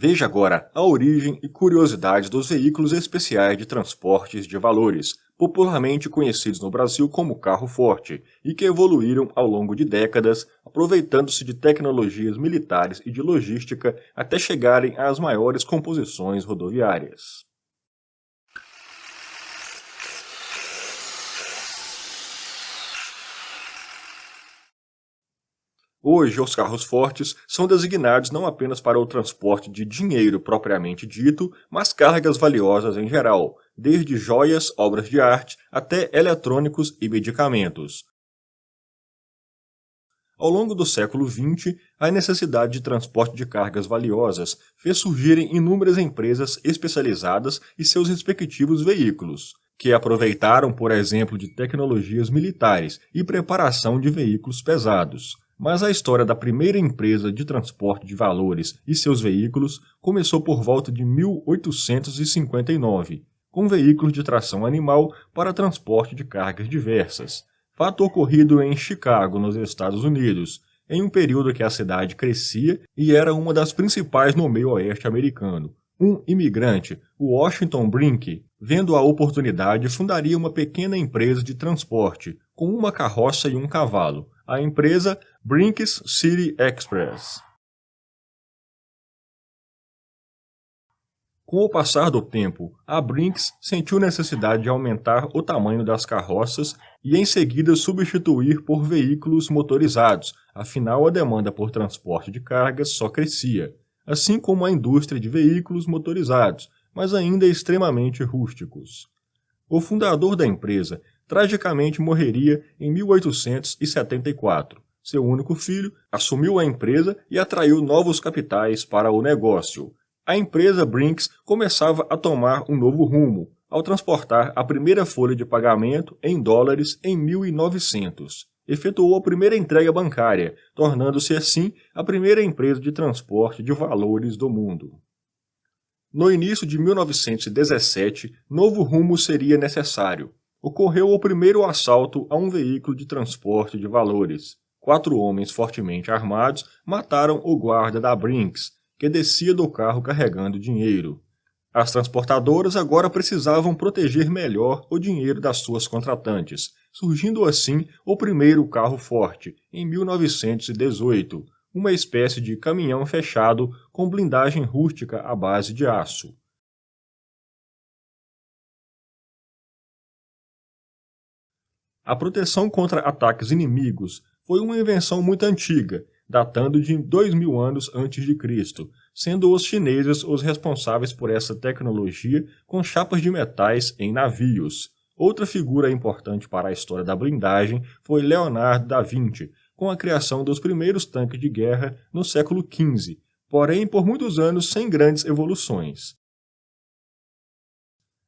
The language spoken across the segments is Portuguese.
Veja agora a origem e curiosidades dos veículos especiais de transportes de valores, popularmente conhecidos no Brasil como carro-forte, e que evoluíram ao longo de décadas, aproveitando-se de tecnologias militares e de logística até chegarem às maiores composições rodoviárias. Hoje, os carros fortes são designados não apenas para o transporte de dinheiro propriamente dito, mas cargas valiosas em geral, desde joias, obras de arte, até eletrônicos e medicamentos. Ao longo do século XX, a necessidade de transporte de cargas valiosas fez surgirem inúmeras empresas especializadas e seus respectivos veículos, que aproveitaram, por exemplo, de tecnologias militares e preparação de veículos pesados. Mas a história da primeira empresa de transporte de valores e seus veículos começou por volta de 1859, com veículos de tração animal para transporte de cargas diversas. Fato ocorrido em Chicago, nos Estados Unidos, em um período que a cidade crescia e era uma das principais no meio oeste americano. Um imigrante, o Washington Brink, vendo a oportunidade, fundaria uma pequena empresa de transporte, com uma carroça e um cavalo, a empresa Brinks City Express. Com o passar do tempo, a Brinks sentiu necessidade de aumentar o tamanho das carroças e em seguida substituir por veículos motorizados, afinal a demanda por transporte de cargas só crescia, assim como a indústria de veículos motorizados, mas ainda extremamente rústicos. O fundador da empresa tragicamente morreria em 1874. Seu único filho assumiu a empresa e atraiu novos capitais para o negócio. A empresa Brinks começava a tomar um novo rumo, ao transportar a primeira folha de pagamento em dólares em 1900. Efetuou a primeira entrega bancária, tornando-se assim a primeira empresa de transporte de valores do mundo. No início de 1917, novo rumo seria necessário. Ocorreu o primeiro assalto a um veículo de transporte de valores. 4 homens fortemente armados mataram o guarda da Brinks, que descia do carro carregando dinheiro. As transportadoras agora precisavam proteger melhor o dinheiro das suas contratantes, surgindo assim o primeiro carro forte, em 1918, uma espécie de caminhão fechado com blindagem rústica à base de aço. A proteção contra ataques inimigos foi uma invenção muito antiga, datando de 2000 anos antes de Cristo, sendo os chineses os responsáveis por essa tecnologia com chapas de metais em navios. Outra figura importante para a história da blindagem foi Leonardo da Vinci, com a criação dos primeiros tanques de guerra no século XV, porém por muitos anos sem grandes evoluções.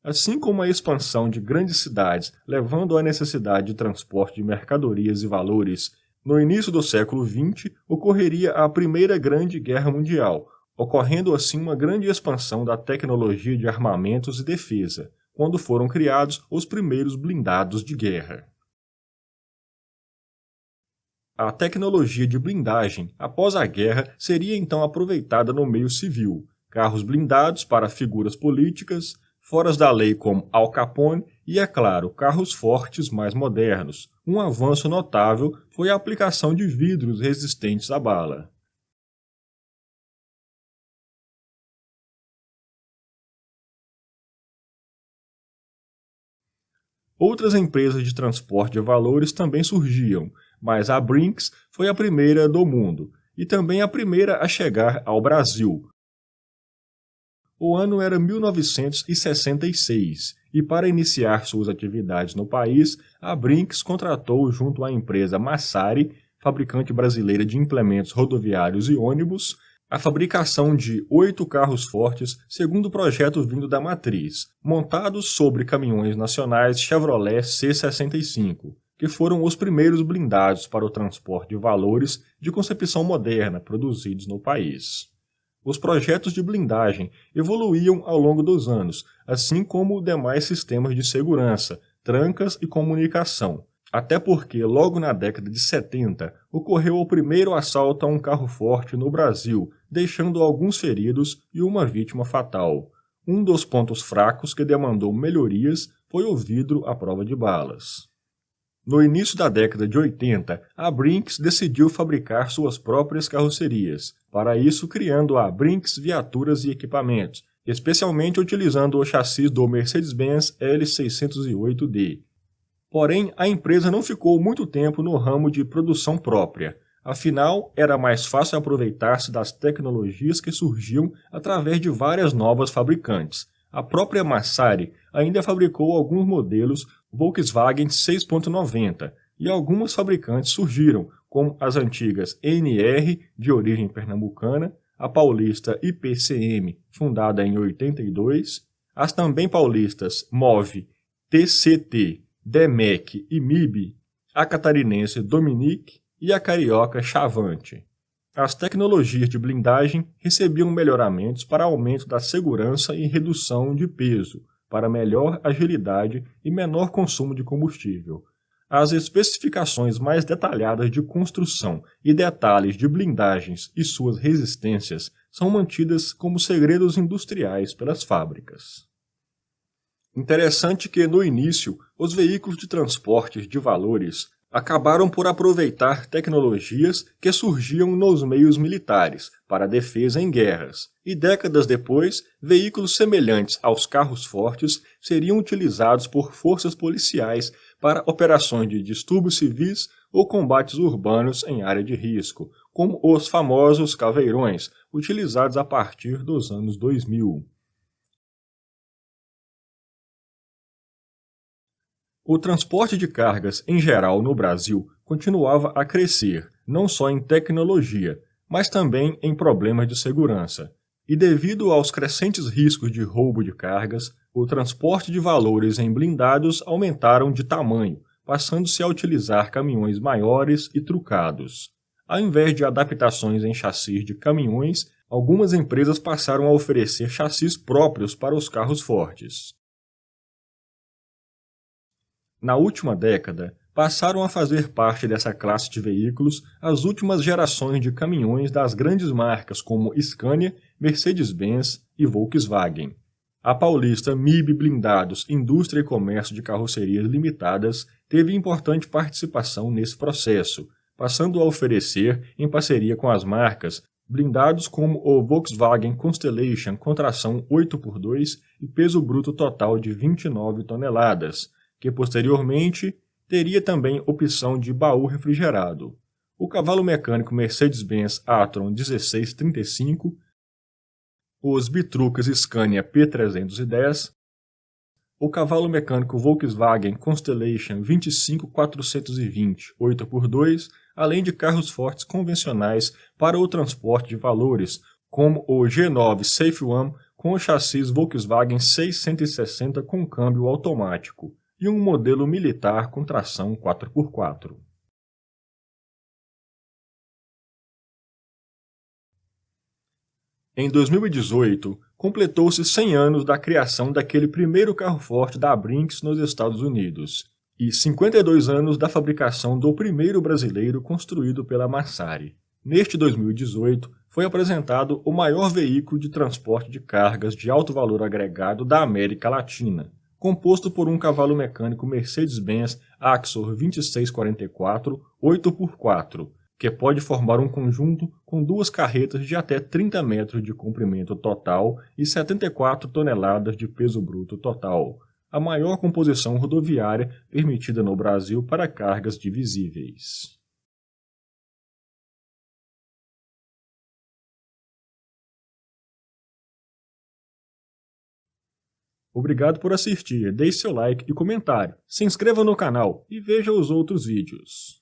Assim como a expansão de grandes cidades, levando à necessidade de transporte de mercadorias e valores, no início do século XX ocorreria a Primeira Grande Guerra Mundial, ocorrendo assim uma grande expansão da tecnologia de armamentos e defesa, quando foram criados os primeiros blindados de guerra. A tecnologia de blindagem, após a guerra, seria então aproveitada no meio civil, carros blindados para figuras políticas, foras da lei como Al Capone e, é claro, carros fortes mais modernos. Um avanço notável foi a aplicação de vidros resistentes à bala. Outras empresas de transporte de valores também surgiam, mas a Brinks foi a primeira do mundo e também a primeira a chegar ao Brasil. O ano era 1966 e para iniciar suas atividades no país, a Brinks contratou junto à empresa Massari, fabricante brasileira de implementos rodoviários e ônibus, a fabricação de 8 carros fortes segundo o projeto vindo da matriz, montados sobre caminhões nacionais Chevrolet C65, que foram os primeiros blindados para o transporte de valores de concepção moderna produzidos no país. Os projetos de blindagem evoluíam ao longo dos anos, assim como demais sistemas de segurança, trancas e comunicação, Até porque, logo na década de 70, ocorreu o primeiro assalto a um carro forte no Brasil, deixando alguns feridos e uma vítima fatal. Um dos pontos fracos que demandou melhorias foi o vidro à prova de balas. No início da década de 80, a Brinks decidiu fabricar suas próprias carrocerias, para isso criando a Brinks Viaturas e Equipamentos, especialmente utilizando o chassi do Mercedes-Benz L608D. Porém, a empresa não ficou muito tempo no ramo de produção própria. Afinal, era mais fácil aproveitar-se das tecnologias que surgiam através de várias novas fabricantes. A própria Massari ainda fabricou alguns modelos Volkswagen 6.90 e algumas fabricantes surgiram, como as antigas NR, de origem pernambucana, a paulista IPCM, fundada em 82, as também paulistas MOV, TCT, Demec e MIB, a catarinense Dominique e a carioca Chavante. As tecnologias de blindagem recebiam melhoramentos para aumento da segurança e redução de peso, para melhor agilidade e menor consumo de combustível. As especificações mais detalhadas de construção e detalhes de blindagens e suas resistências são mantidas como segredos industriais pelas fábricas. Interessante que, no início, os veículos de transporte de valores acabaram por aproveitar tecnologias que surgiam nos meios militares para defesa em guerras, e décadas depois, veículos semelhantes aos carros fortes seriam utilizados por forças policiais para operações de distúrbios civis ou combates urbanos em área de risco, como os famosos caveirões, utilizados a partir dos anos 2000. O transporte de cargas em geral no Brasil continuava a crescer, não só em tecnologia, mas também em problemas de segurança. E devido aos crescentes riscos de roubo de cargas, o transporte de valores em blindados aumentaram de tamanho, passando-se a utilizar caminhões maiores e trucados. Ao invés de adaptações em chassis de caminhões, algumas empresas passaram a oferecer chassis próprios para os carros fortes. Na última década, passaram a fazer parte dessa classe de veículos as últimas gerações de caminhões das grandes marcas como Scania, Mercedes-Benz e Volkswagen. A paulista MIB Blindados Indústria e Comércio de Carrocerias Limitadas teve importante participação nesse processo, passando a oferecer, em parceria com as marcas, blindados como o Volkswagen Constellation com tração 8x2 e peso bruto total de 29 toneladas, que posteriormente teria também opção de baú refrigerado. O cavalo mecânico Mercedes-Benz Atron 1635, os bitrucas Scania P310, o cavalo mecânico Volkswagen Constellation 25420 8x2, além de carros fortes convencionais para o transporte de valores, como o G9 Safe One com o chassi Volkswagen 660 com câmbio automático, e um modelo militar com tração 4x4. Em 2018, completou-se 100 anos da criação daquele primeiro carro forte da Brinks nos Estados Unidos, e 52 anos da fabricação do primeiro brasileiro construído pela Massari. Neste 2018, foi apresentado o maior veículo de transporte de cargas de alto valor agregado da América Latina, composto por um cavalo mecânico Mercedes-Benz Axor 2644 8x4, que pode formar um conjunto com duas carretas de até 30 metros de comprimento total e 74 toneladas de peso bruto total, a maior composição rodoviária permitida no Brasil para cargas divisíveis. Obrigado por assistir, deixe seu like e comentário, se inscreva no canal e veja os outros vídeos.